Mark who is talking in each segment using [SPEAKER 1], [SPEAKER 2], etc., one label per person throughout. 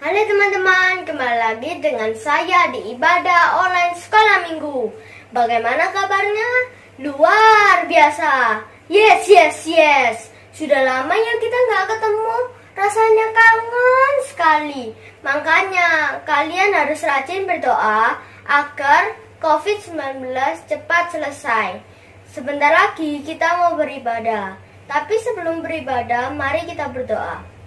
[SPEAKER 1] Halo teman-teman, kembali lagi dengan saya di ibadah online sekolah minggu. Bagaimana kabarnya? Luar biasa. Yes. Sudah lama ya kita nggak ketemu. Rasanya kangen sekali. Makanya kalian harus rajin berdoa agar COVID-19 cepat selesai. Sebentar lagi kita mau beribadah. Tapi sebelum beribadah, mari kita berdoa.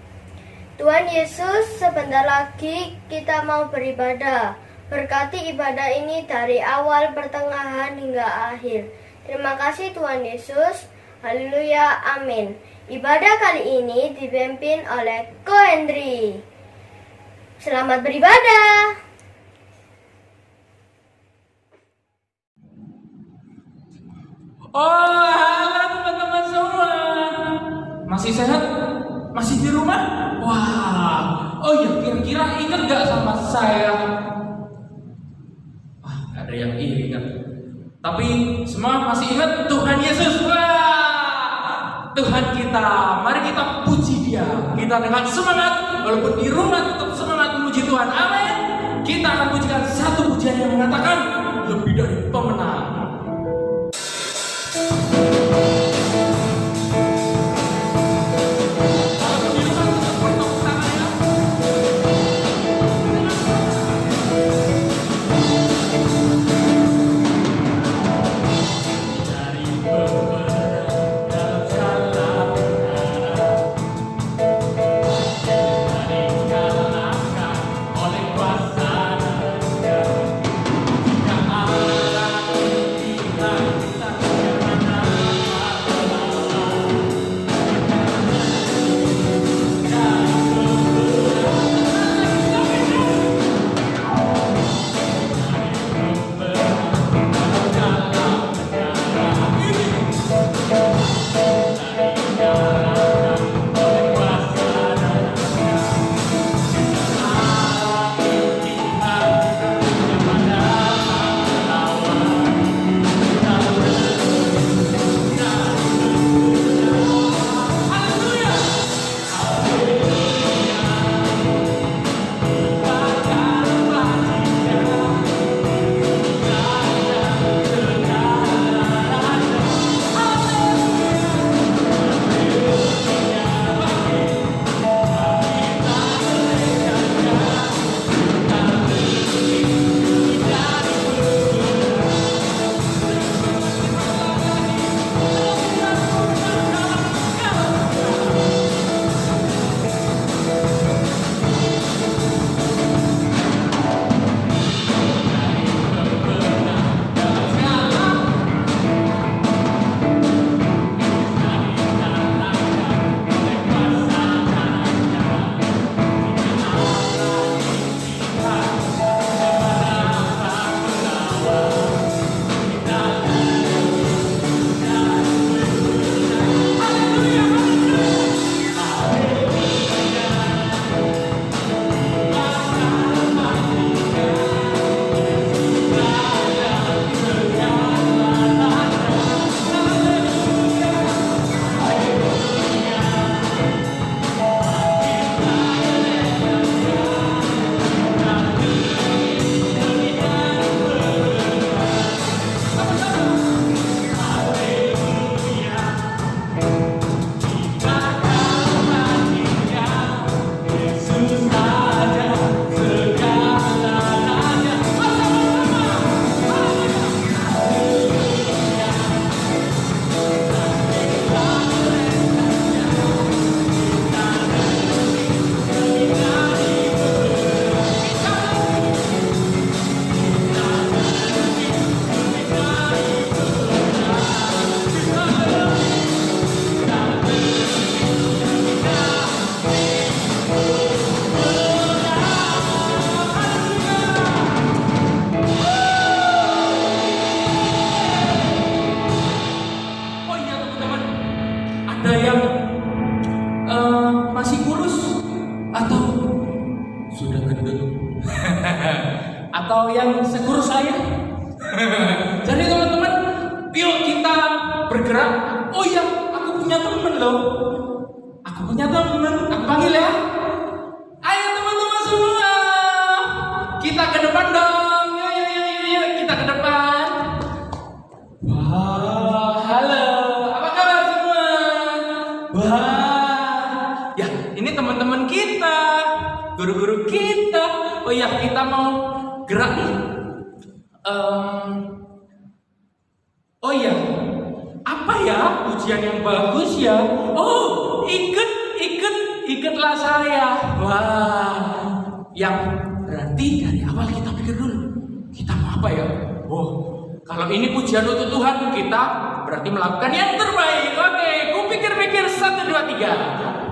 [SPEAKER 1] Tuhan Yesus, sebentar lagi kita mau beribadah. Berkati ibadah ini dari awal, pertengahan, hingga akhir. Terima kasih Tuhan Yesus. Haleluya, amin. Ibadah kali ini dipimpin oleh Ko Hendri. Selamat beribadah.
[SPEAKER 2] Oh, halo teman-teman semua. Masih sehat? Masih di rumah? Wah, oh ya, kira-kira ingat gak sama saya? Wah, gak ada yang ingat. Tapi semua masih ingat Tuhan Yesus. Wah, Tuhan kita. Mari kita puji Dia. Kita dengan semangat, walaupun di rumah tetap semangat memuji Tuhan. Amin. Kita akan pujikan satu pujian yang mengatakan lebih dari pemenang. Ada yang masih kurus atau sudah gendut? Atau yang sekurus saya? Jadi teman-teman, yuk kita bergerak. Oh iya, aku punya temen loh. Aku punya temen, aku panggil ya. Ayo teman-teman semua, kita ke depan dong. Yuk, kita ke depan. Wah, halo, apa kabar semua? Wah, ya ini teman-teman kita, guru-guru kita. Oh iya, kita mau gerak nih. Oh iya, apa ya ujian yang bagus ya? Oh, ikutlah saya. Wah, yang berarti dari awal kita pikir dulu, kita mau apa ya? Oh, kalau ini pujian untuk Tuhan, kita berarti melakukan yang terbaik. Oke, ku pikir-pikir 1, 2, 3.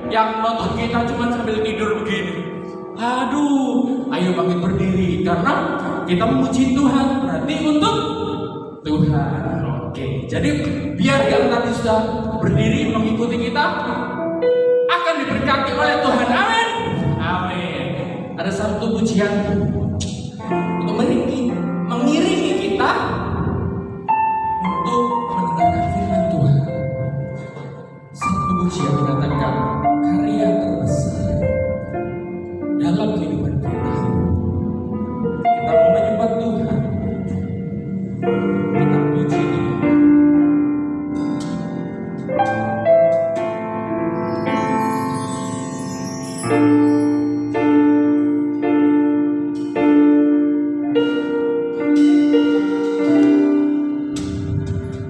[SPEAKER 2] Yang nonton kita cuma sambil tidur begini. Aduh, ayo bangkit berdiri karena kita memuji Tuhan, berarti untuk Tuhan. Oke, jadi biar yang tadi sudah berdiri mengikuti kita akan diberkati oleh Tuhan. Amin. Amin. Ada satu pujian untuk mengiringi kita untuk mendengarkan firman Tuhan. Satu pujian mengatakan karya terbesar dalam kehidupan kita. Kita mau menyembah Tuhan, kita puji Dia.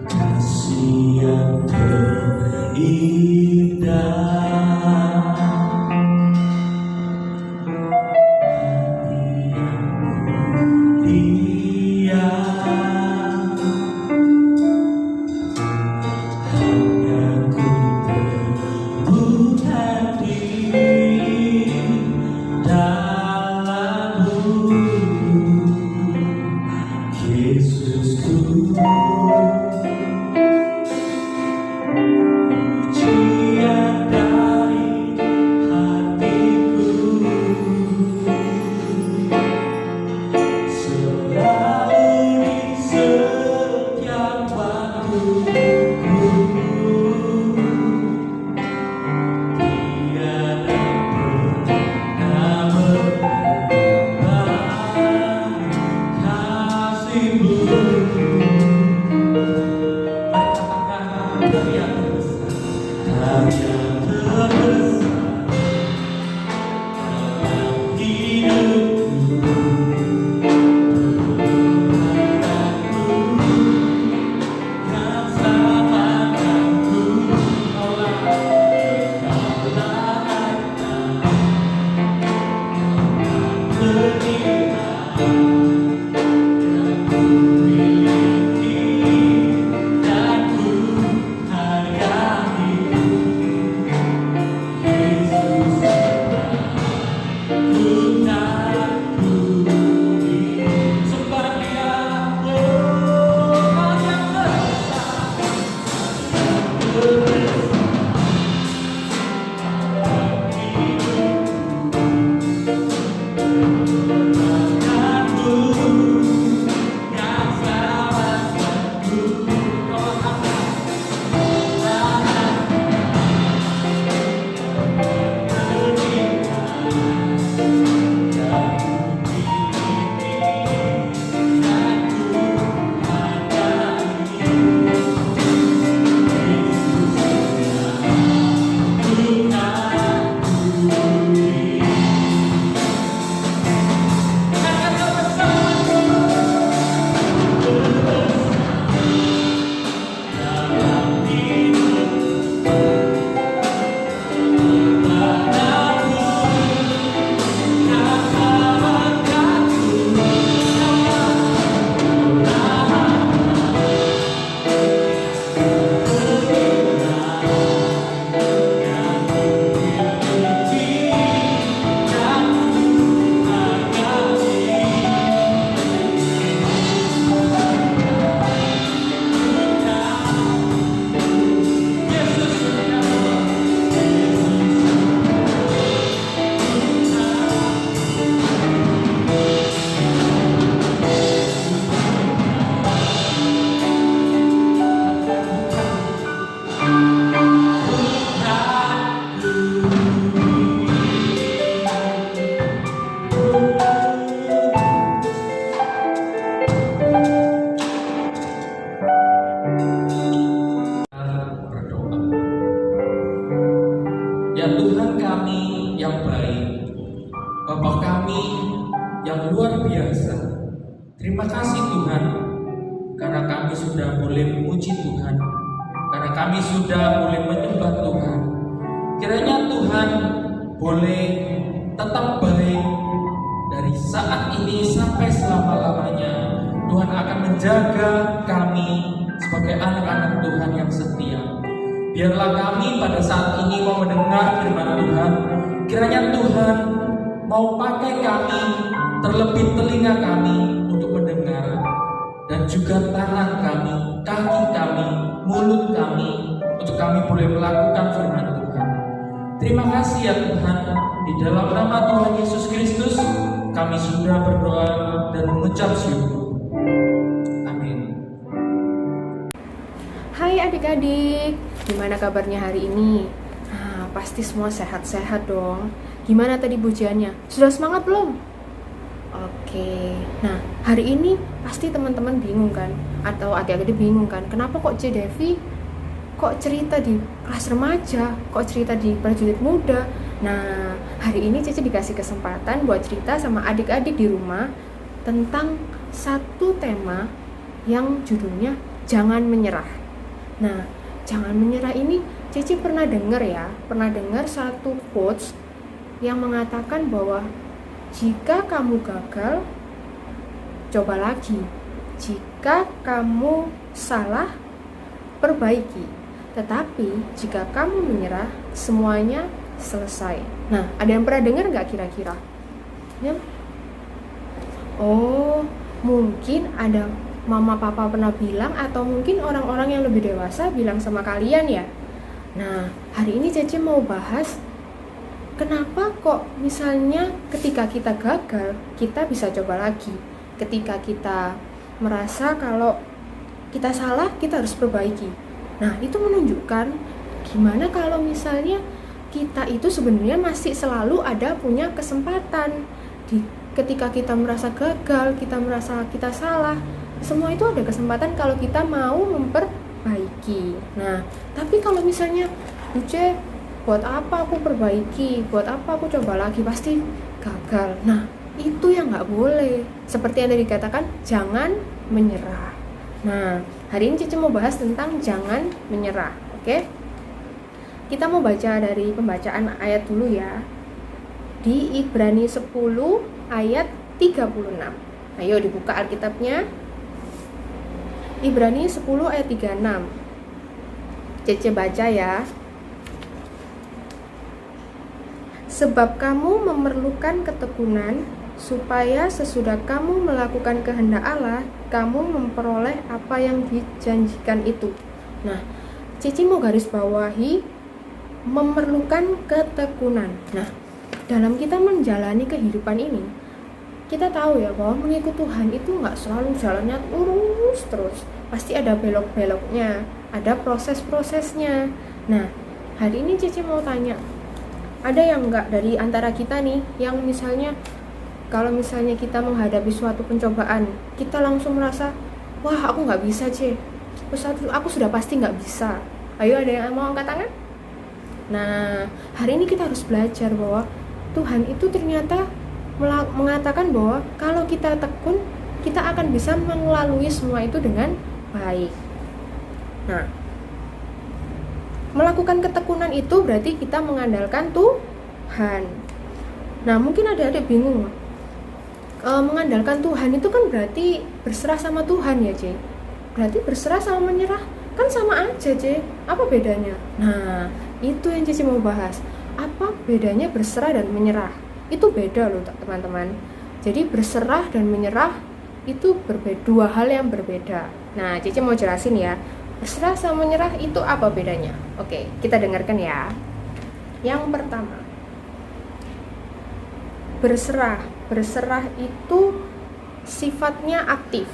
[SPEAKER 2] Kasih yang terindah, pujian dari hatiku. Bapa kami yang luar biasa. Terima kasih Tuhan, karena kami sudah boleh memuji Tuhan, karena kami sudah boleh menyembah Tuhan. Kiranya Tuhan boleh tetap baik dari saat ini sampai selama-lamanya. Tuhan akan menjaga kami sebagai anak-anak Tuhan yang setia. Biarlah kami pada saat ini mau mendengar firman Tuhan. Kiranya Tuhan mau pakai kami, terlebih telinga kami untuk mendengar, dan juga tangan kami, kaki kami, mulut kami, untuk kami boleh melakukan firman Tuhan. Terima kasih ya Tuhan, di dalam nama Tuhan Yesus Kristus kami sudah berdoa dan mengucap syukur. Amin.
[SPEAKER 3] Hai adik-adik, gimana kabarnya hari ini? Nah, pasti semua sehat-sehat dong. Gimana tadi pujiannya? Sudah semangat belum? Oke, nah hari ini pasti teman-teman bingung kan? Atau adik-adik bingung kan? Kenapa kok C. Devi kok cerita di kelas remaja? Kok cerita di prajurit muda? Nah, hari ini Cece dikasih kesempatan buat cerita sama adik-adik di rumah tentang satu tema yang judulnya Jangan Menyerah. Nah, jangan menyerah ini Cece pernah dengar ya, pernah dengar satu quotes yang mengatakan bahwa jika kamu gagal, coba lagi. Jika kamu salah, perbaiki. Tetapi jika kamu menyerah, semuanya selesai. Nah, ada yang pernah dengar nggak kira-kira? Ya? Oh, mungkin ada mama papa pernah bilang, atau mungkin orang-orang yang lebih dewasa bilang sama kalian ya. Nah, hari ini Cece mau bahas kenapa kok misalnya ketika kita gagal, kita bisa coba lagi. Ketika kita merasa kalau kita salah, kita harus perbaiki. Nah, itu menunjukkan gimana kalau misalnya kita itu sebenarnya masih selalu ada punya kesempatan. Ketika kita merasa gagal, kita merasa kita salah, semua itu ada kesempatan kalau kita mau memperbaiki. Nah, tapi kalau misalnya Uce, buat apa aku perbaiki, buat apa aku coba lagi, pasti gagal. Nah, itu yang nggak boleh. Seperti yang tadi dikatakan, jangan menyerah. Nah, hari ini Cici mau bahas tentang jangan menyerah. Oke? Kita mau baca dari pembacaan ayat dulu ya. Di Ibrani 10 ayat 36. Ayo dibuka Alkitabnya. Ibrani 10 ayat 36. Cece baca ya. Sebab kamu memerlukan ketekunan, supaya sesudah kamu melakukan kehendak Allah, kamu memperoleh apa yang dijanjikan itu. Nah, Cici mau garis bawahi memerlukan ketekunan. Nah, dalam kita menjalani kehidupan ini, kita tahu ya bahwa mengikut Tuhan itu nggak selalu jalannya lurus terus. Pasti ada belok-beloknya, ada proses-prosesnya. Nah, hari ini Cici mau tanya, ada yang nggak dari antara kita nih yang misalnya kalau misalnya kita menghadapi suatu pencobaan, kita langsung merasa, wah aku nggak bisa aku sudah pasti nggak bisa. Ayo, ada yang mau angkat tangan? Nah, hari ini kita harus belajar bahwa Tuhan itu ternyata mengatakan bahwa kalau kita tekun, kita akan bisa melalui semua itu dengan baik. Nah, melakukan ketekunan itu berarti kita mengandalkan Tuhan. Nah, mungkin adik-adik bingung, mengandalkan Tuhan itu kan berarti berserah sama Tuhan ya, C? Berarti berserah sama menyerah kan sama aja, C? Apa bedanya? Nah, itu yang Cici mau bahas. Apa bedanya berserah dan menyerah? Itu beda loh teman-teman. Jadi berserah dan menyerah itu berbeda, dua hal yang berbeda. Nah, Cici mau jelasin ya. Berserah sama menyerah itu apa bedanya? Oke, kita dengarkan ya. Yang pertama, berserah itu sifatnya aktif.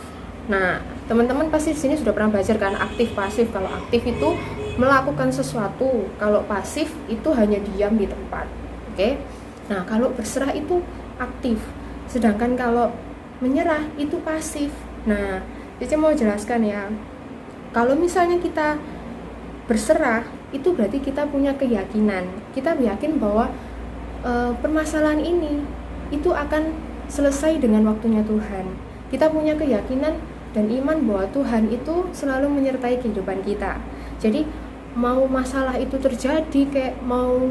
[SPEAKER 3] Nah, teman-teman pasti di sini sudah pernah belajar kan aktif pasif. Kalau aktif itu melakukan sesuatu, kalau pasif itu hanya diam di tempat. Oke? Nah, kalau berserah itu aktif, sedangkan kalau menyerah itu pasif. Nah, Cici mau jelaskan ya. Kalau misalnya kita berserah, itu berarti kita punya keyakinan. Kita yakin bahwa permasalahan ini itu akan selesai dengan waktunya Tuhan. Kita punya keyakinan dan iman bahwa Tuhan itu selalu menyertai kehidupan kita. Jadi mau masalah itu terjadi, kayak mau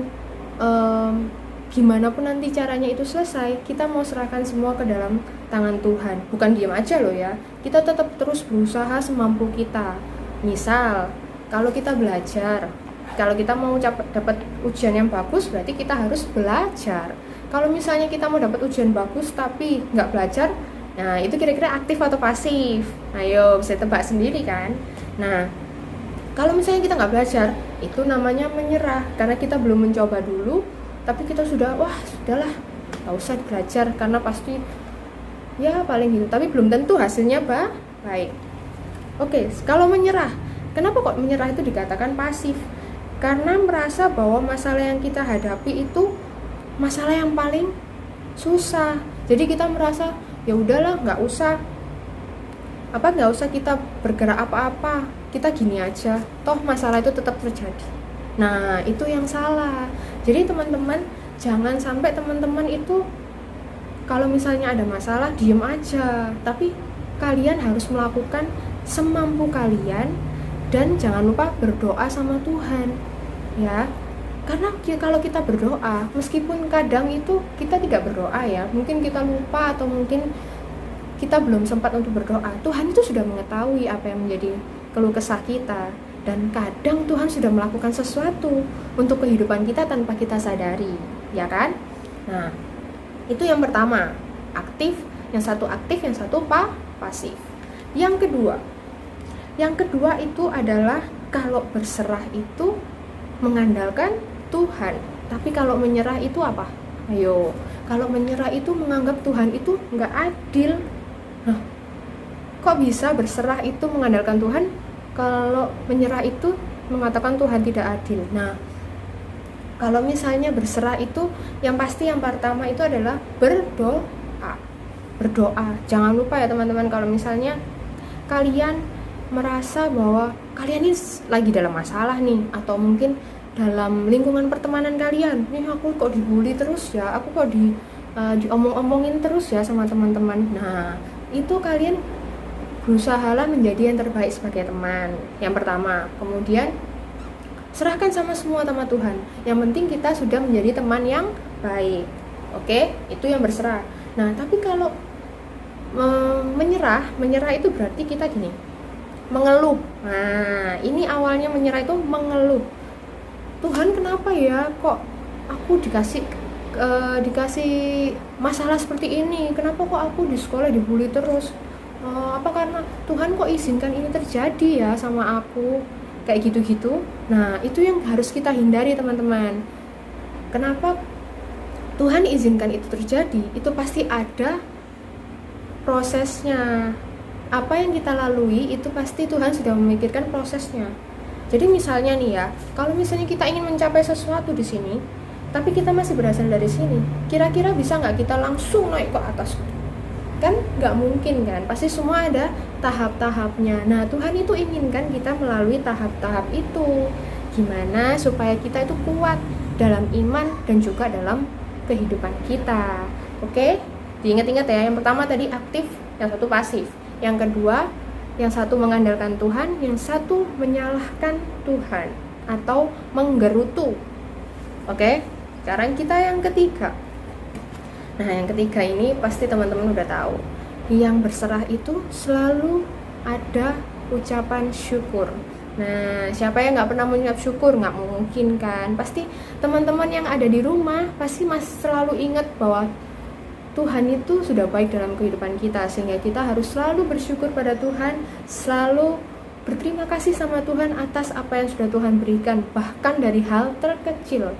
[SPEAKER 3] gimana pun nanti caranya itu selesai, kita mau serahkan semua ke dalam tangan Tuhan. Bukan diam aja loh ya, kita tetap terus berusaha semampu kita. Misal kalau kita belajar, kalau kita mau dapat ujian yang bagus, berarti kita harus belajar. Kalau misalnya kita mau dapat ujian bagus tapi nggak belajar, nah itu kira-kira aktif atau pasif? Ayo bisa tebak sendiri kan. Nah kalau misalnya kita nggak belajar, itu namanya menyerah, karena kita belum mencoba dulu, tapi kita sudah, wah sudahlah, nggak usah belajar karena pasti ya paling gitu, tapi belum tentu hasilnya baik. Oke, kalau menyerah, kenapa kok menyerah itu dikatakan pasif? Karena merasa bahwa masalah yang kita hadapi itu masalah yang paling susah. Jadi kita merasa ya udahlah, nggak usah kita bergerak apa-apa, kita gini aja, toh masalah itu tetap terjadi. Nah itu yang salah. Jadi teman-teman, jangan sampai teman-teman itu kalau misalnya ada masalah diem aja, tapi kalian harus melakukan semampu kalian, dan jangan lupa berdoa sama Tuhan ya. Karena kalau kita berdoa, meskipun kadang itu kita tidak berdoa ya, mungkin kita lupa atau mungkin kita belum sempat untuk berdoa, Tuhan itu sudah mengetahui apa yang menjadi keluh kesah kita, dan kadang Tuhan sudah melakukan sesuatu untuk kehidupan kita tanpa kita sadari, ya kan? Nah, itu yang pertama, aktif, yang satu aktif, yang satu pasif. Yang kedua itu adalah kalau berserah itu mengandalkan Tuhan, tapi kalau menyerah itu apa? Ayo, kalau menyerah itu menganggap Tuhan itu nggak adil. Nah, kok bisa berserah itu mengandalkan Tuhan, kalau menyerah itu mengatakan Tuhan tidak adil? Nah, kalau misalnya berserah itu yang pasti yang pertama itu adalah berdoa. Jangan lupa ya teman-teman, kalau misalnya kalian merasa bahwa kalian ini lagi dalam masalah nih, atau mungkin dalam lingkungan pertemanan kalian, nih aku kok dibully terus ya, aku kok diomong-omongin terus ya sama teman-teman. Nah, itu kalian berusahalah menjadi yang terbaik sebagai teman, yang pertama. Kemudian serahkan sama Tuhan. Yang penting kita sudah menjadi teman yang baik. Oke, itu yang berserah. Nah, tapi kalau menyerah itu berarti kita gini, mengeluh. Nah, ini awalnya menyerah itu mengeluh. Tuhan, kenapa ya kok aku dikasih masalah seperti ini? Kenapa kok aku di sekolah dibully terus? Apa karena Tuhan kok izinkan ini terjadi ya sama aku? Kayak gitu-gitu. Nah, itu yang harus kita hindari teman-teman. Kenapa Tuhan izinkan itu terjadi? Itu pasti ada prosesnya. Apa yang kita lalui itu pasti Tuhan sudah memikirkan prosesnya. Jadi misalnya nih ya, kalau misalnya kita ingin mencapai sesuatu di sini, tapi kita masih berasal dari sini, kira-kira bisa nggak kita langsung naik ke atas? Kan nggak mungkin kan, pasti semua ada tahap-tahapnya. Nah, Tuhan itu inginkan kita melalui tahap-tahap itu. Gimana supaya kita itu kuat dalam iman dan juga dalam kehidupan kita. Oke? Diingat-ingat ya, yang pertama tadi aktif, yang satu pasif. Yang kedua, yang satu mengandalkan Tuhan, yang satu menyalahkan Tuhan atau menggerutu. Oke? Sekarang kita yang ketiga. Nah, yang ketiga ini pasti teman-teman udah tahu. Yang berserah itu selalu ada ucapan syukur. Nah, siapa yang nggak pernah mengucap syukur? Nggak mungkin kan? Pasti teman-teman yang ada di rumah pasti masih selalu ingat bahwa Tuhan itu sudah baik dalam kehidupan kita, sehingga kita harus selalu bersyukur pada Tuhan, selalu berterima kasih sama Tuhan atas apa yang sudah Tuhan berikan, bahkan dari hal terkecil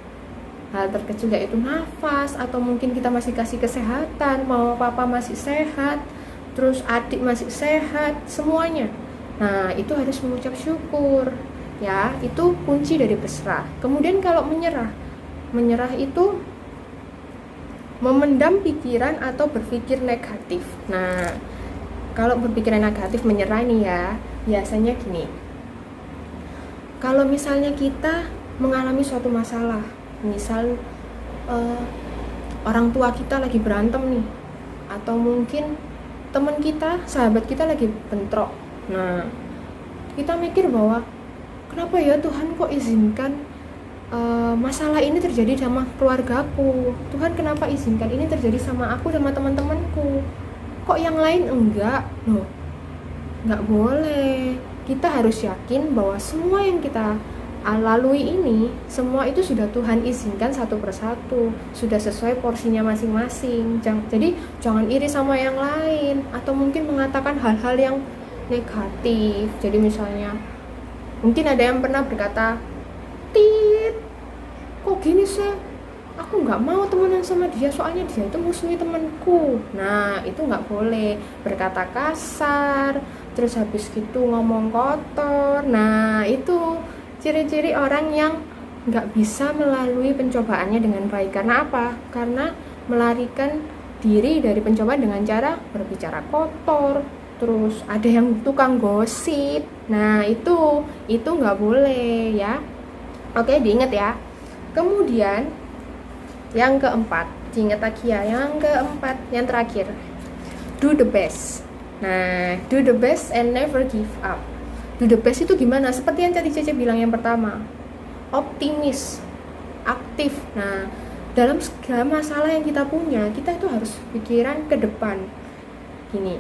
[SPEAKER 3] yaitu nafas, atau mungkin kita masih kasih kesehatan, mama papa masih sehat, terus adik masih sehat, semuanya. Nah, itu harus mengucap syukur ya, itu kunci dari berserah. Kemudian kalau menyerah itu memendam pikiran atau berpikir negatif. Nah, kalau berpikiran negatif menyerah nih ya, biasanya gini. Kalau misalnya kita mengalami suatu masalah, misal orang tua kita lagi berantem nih, atau mungkin teman kita, sahabat kita lagi bentrok. Nah, kita mikir bahwa kenapa ya Tuhan kok izinkan masalah ini terjadi sama keluargaku? Tuhan kenapa izinkan ini terjadi sama aku, sama teman-temanku? Kok yang lain enggak? Loh, enggak boleh. Kita harus yakin bahwa semua yang kita lalui ini, semua itu sudah Tuhan izinkan satu persatu, sudah sesuai porsinya masing-masing. Jadi jangan iri sama yang lain, atau mungkin mengatakan hal-hal yang negatif. Jadi misalnya mungkin ada yang pernah berkata, "Tit, kok gini sih? Aku nggak mau temenan sama dia, soalnya dia itu musuhi temanku." Nah, itu nggak boleh berkata kasar, terus habis gitu ngomong kotor. Nah, itu ciri-ciri orang yang nggak bisa melalui pencobaannya dengan baik. Karena apa? Karena melarikan diri dari pencobaan dengan cara berbicara kotor. Terus ada yang tukang gosip. Nah, itu nggak boleh ya. Oke, diingat ya. Kemudian yang keempat, diingat lagi ya. Yang keempat, yang terakhir, do the best. Nah, do the best and never give up. Do the best itu gimana? Seperti yang tadi Cece bilang yang pertama, optimis, aktif. Nah, dalam segala masalah yang kita punya, kita itu harus pikiran ke depan. Gini,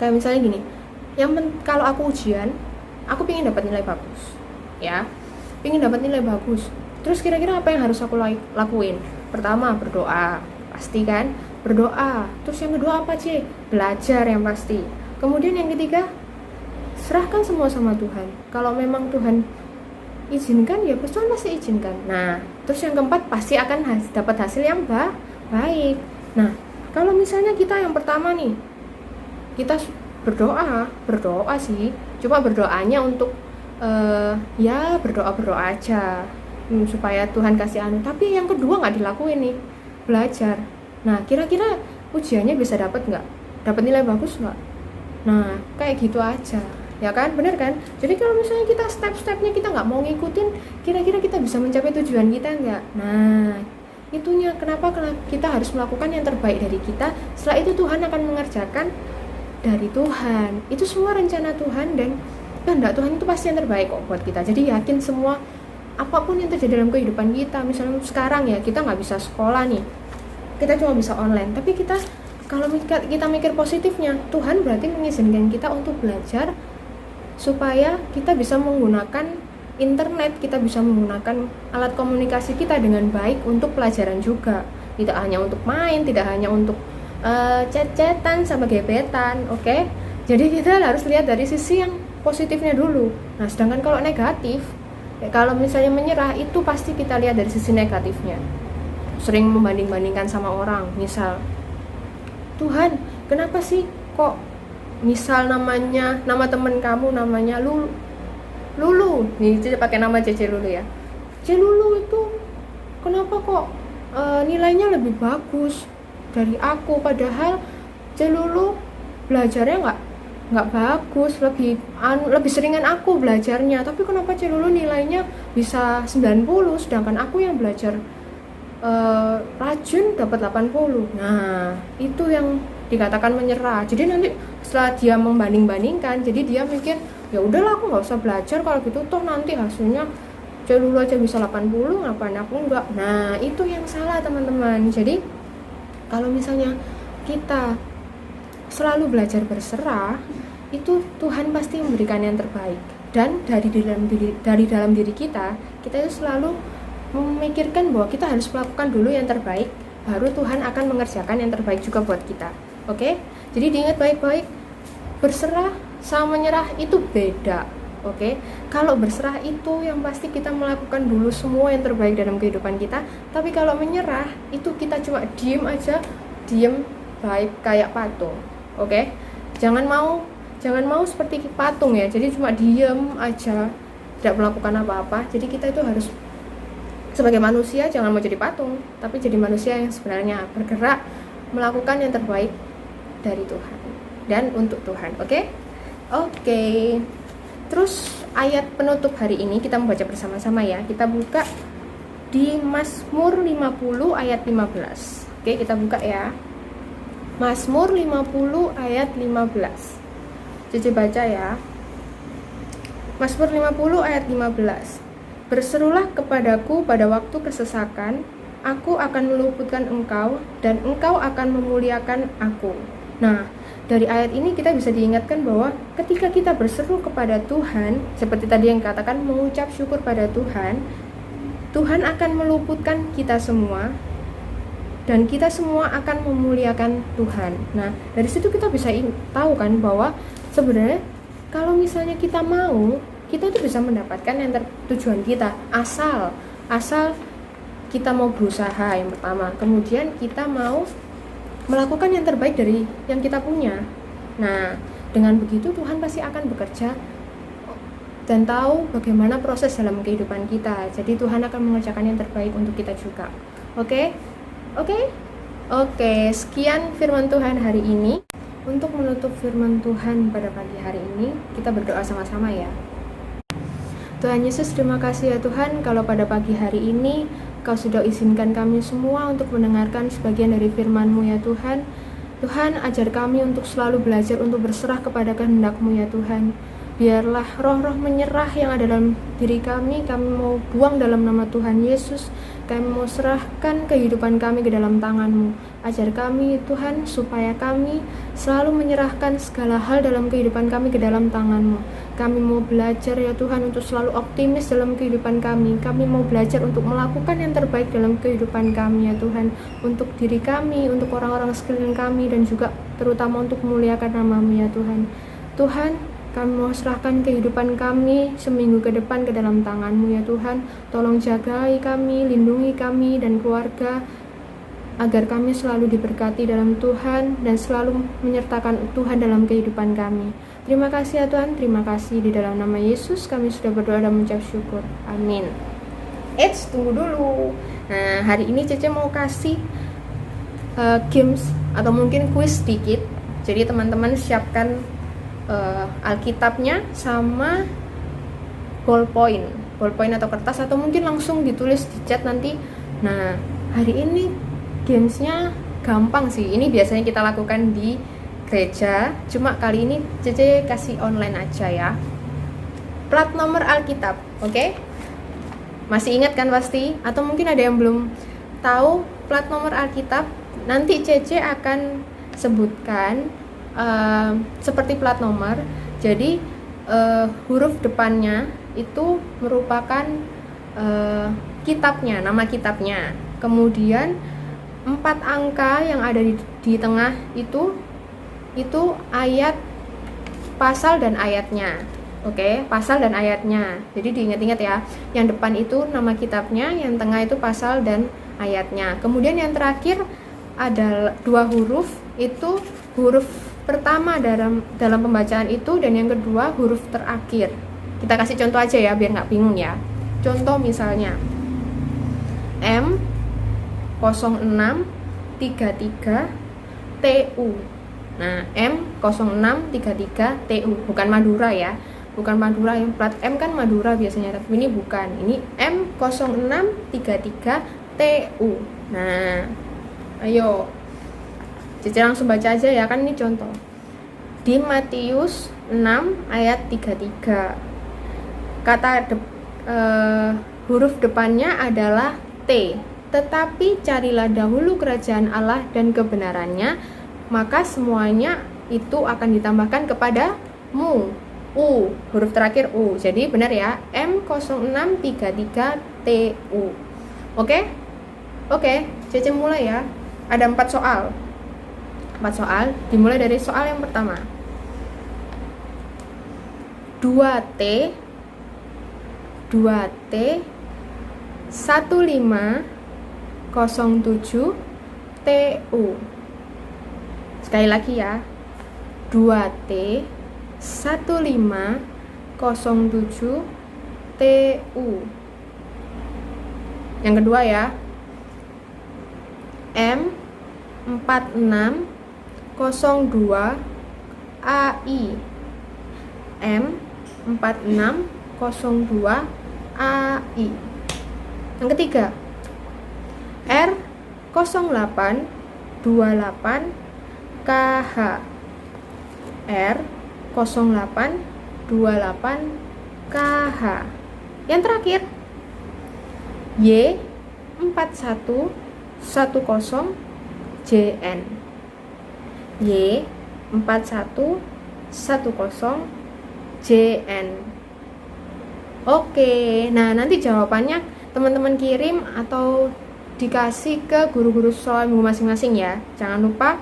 [SPEAKER 3] kayak misalnya gini, kalau aku ujian, aku pengen dapat nilai bagus, ya, pengen dapat nilai bagus. Terus kira-kira apa yang harus aku lakuin? Pertama, berdoa, pasti kan? Berdoa. Terus yang kedua apa, C? Belajar yang pasti. Kemudian yang ketiga, serahkan semua sama Tuhan. Kalau memang Tuhan izinkan, ya Tuhan pasti izinkan. Nah, terus yang keempat, pasti akan dapat hasil yang baik. Nah, kalau misalnya kita yang pertama nih, kita berdoa sih, cuma berdoanya untuk ya berdoa aja, supaya Tuhan kasih anu. Tapi yang kedua nggak dilakuin nih, belajar. Nah, kira-kira ujiannya bisa dapat nggak? Dapat nilai bagus nggak? Nah, kayak gitu aja, ya kan? Bener kan? Jadi kalau misalnya kita step-stepnya kita nggak mau ngikutin, kira-kira kita bisa mencapai tujuan kita nggak? Nah, itunya kenapa kita harus melakukan yang terbaik dari kita. Setelah itu Tuhan akan mengerjakan dari Tuhan. Itu semua rencana Tuhan, dan kehendak Tuhan itu pasti yang terbaik kok buat kita. Jadi yakin semua apapun yang terjadi dalam kehidupan kita. Misalnya sekarang ya, kita nggak bisa sekolah nih, kita cuma bisa online. Tapi kalau kita mikir positifnya, Tuhan berarti mengizinkan kita untuk belajar supaya kita bisa menggunakan internet, kita bisa menggunakan alat komunikasi kita dengan baik untuk pelajaran juga. Tidak hanya untuk main, tidak hanya untuk chat-chatan sama gebetan, oke? Jadi kita harus lihat dari sisi yang positifnya dulu. Nah, sedangkan kalau negatif, kalau misalnya menyerah, itu pasti kita lihat dari sisi negatifnya. Sering membanding-bandingkan sama orang. Misal, Tuhan, kenapa sih kok misal nama temen kamu namanya Lulu. Nih, jadi pakai nama Cece Lulu ya. Cece Lulu itu kenapa kok nilainya lebih bagus dari aku, padahal Cece Lulu belajarnya nggak bagus, lebih seringan aku belajarnya. Tapi kenapa Cece Lulu nilainya bisa 90, sedangkan aku yang belajar rajin dapat 80. Nah, itu yang dikatakan menyerah. Jadi nanti setelah dia membanding-bandingkan, jadi dia mikir, ya udahlah aku nggak usah belajar kalau gitu, toh nanti hasilnya Dulu aja bisa 80, ngapain aku enggak. Nah, itu yang salah teman-teman. Jadi kalau misalnya kita selalu belajar berserah, itu Tuhan pasti memberikan yang terbaik. Dan dari dalam diri kita itu selalu memikirkan bahwa kita harus melakukan dulu yang terbaik, baru Tuhan akan mengerjakan yang terbaik juga buat kita. Oke? Jadi diingat baik-baik, berserah sama menyerah itu beda. Oke? Kalau berserah itu yang pasti kita melakukan dulu semua yang terbaik dalam kehidupan kita. Tapi kalau menyerah itu kita cuma diem aja, diem baik kayak patung. Oke? Jangan mau seperti patung ya. Jadi cuma diem aja, tidak melakukan apa-apa. Jadi kita itu harus sebagai manusia jangan mau jadi patung, tapi jadi manusia yang sebenarnya bergerak melakukan yang terbaik dari Tuhan dan untuk Tuhan. Oke? Terus ayat penutup hari ini kita membaca bersama-sama ya. Kita buka di Mazmur 50 ayat 15. Oke, kita buka ya. Mazmur 50 ayat 15. Cece baca ya. Mazmur 50 ayat 15. Berserulah kepadaku pada waktu kesesakan, aku akan meluputkan engkau, dan engkau akan memuliakan aku. Nah, dari ayat ini kita bisa diingatkan bahwa ketika kita berseru kepada Tuhan, seperti tadi yang katakan mengucap syukur pada Tuhan, Tuhan akan meluputkan kita semua, dan kita semua akan memuliakan Tuhan. Nah, dari situ kita bisa tahu kan bahwa sebenarnya kalau misalnya kita mau, kita tuh bisa mendapatkan yang tujuan kita, asal kita mau berusaha yang pertama, kemudian kita mau melakukan yang terbaik dari yang kita punya. Nah, dengan begitu Tuhan pasti akan bekerja dan tahu bagaimana proses dalam kehidupan kita. Jadi Tuhan akan mengerjakan yang terbaik untuk kita juga. Oke, sekian firman Tuhan hari ini. Untuk menutup firman Tuhan pada pagi hari ini, kita berdoa sama-sama ya. Tuhan Yesus, terima kasih ya Tuhan, kalau pada pagi hari ini Kau sudah izinkan kami semua untuk mendengarkan sebagian dari firman-Mu ya Tuhan. Tuhan, ajar kami untuk selalu belajar untuk berserah kepada kehendak-Mu ya Tuhan. Biarlah roh-roh menyerah yang ada dalam diri kami mau buang dalam nama Tuhan Yesus. Kami mau serahkan kehidupan kami ke dalam tangan-Mu. Ajar kami Tuhan supaya kami selalu menyerahkan segala hal dalam kehidupan kami ke dalam tangan-Mu. Kami mau belajar ya Tuhan untuk selalu optimis dalam kehidupan kami. Kami mau belajar untuk melakukan yang terbaik dalam kehidupan kami ya Tuhan. Untuk diri kami, untuk orang-orang sekeliling kami, dan juga terutama untuk memuliakan nama-Mu ya Tuhan. Tuhan, kami mau serahkan kehidupan kami seminggu ke depan ke dalam tangan-Mu ya Tuhan. Tolong jagai kami, lindungi kami dan keluarga, agar kami selalu diberkati dalam Tuhan dan selalu menyertakan Tuhan dalam kehidupan kami. Terima kasih ya Tuhan, terima kasih. Di dalam nama Yesus kami sudah berdoa dan mengucap syukur. Amin. Tunggu dulu. Nah, hari ini Cece mau kasih games atau mungkin kuis sedikit. Jadi teman-teman siapkan Alkitabnya sama ballpoint atau kertas, atau mungkin langsung ditulis di chat nanti. Nah, hari ini gamesnya gampang sih. Ini biasanya kita lakukan di gereja, cuma kali ini Cece kasih online aja ya. Plat nomor Alkitab, oke? Masih ingat kan pasti? Atau mungkin ada yang belum tahu plat nomor Alkitab? Nanti Cece akan sebutkan seperti plat nomor. Jadi huruf depannya itu merupakan kitabnya, nama kitabnya. Kemudian 4 angka yang ada di tengah itu ayat, pasal dan ayatnya. Oke, pasal dan ayatnya. Jadi diingat-ingat ya. Yang depan itu nama kitabnya, yang tengah itu pasal dan ayatnya. Kemudian yang terakhir ada 2 huruf, itu huruf pertama dalam pembacaan itu, dan yang kedua huruf terakhir. Kita kasih contoh aja ya biar nggak bingung ya. Contoh misalnya M0633 TU. Nah, M0633 TU, bukan Madura ya. Bukan Madura, yang plat M kan Madura biasanya, tapi ini bukan. Ini M0633 TU. Nah, ayo Cece langsung baca aja ya, kan ini contoh. Di Matius 6 ayat 33. Huruf depannya adalah T. Tetapi carilah dahulu kerajaan Allah dan kebenarannya, maka semuanya itu akan ditambahkan kepadamu. U, huruf terakhir U. Jadi benar ya, M0633 TU. Oke, Cece mulai ya. Ada 4 soal. Dimulai dari soal yang pertama. 2T 1507 TU. Sekali lagi ya. 2T 1507 TU. Yang kedua ya. M4602 AI. M4602 AI. Yang ketiga, R0828KH. R0828KH. Yang terakhir Y4110JN. Y4110JN. Oke, nah nanti jawabannya teman-teman kirim atau dikasih ke guru-guru sekolah minggu masing-masing ya. Jangan lupa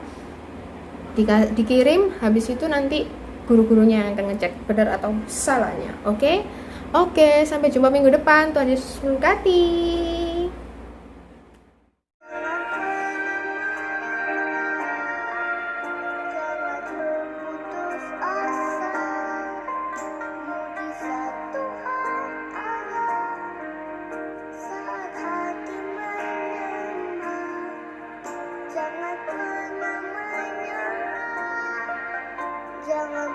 [SPEAKER 3] dikirim, habis itu nanti guru-gurunya yang akan ngecek benar atau salahnya. Oke, sampai jumpa minggu depan. Tuhan Yesus memberkati.
[SPEAKER 1] Jangan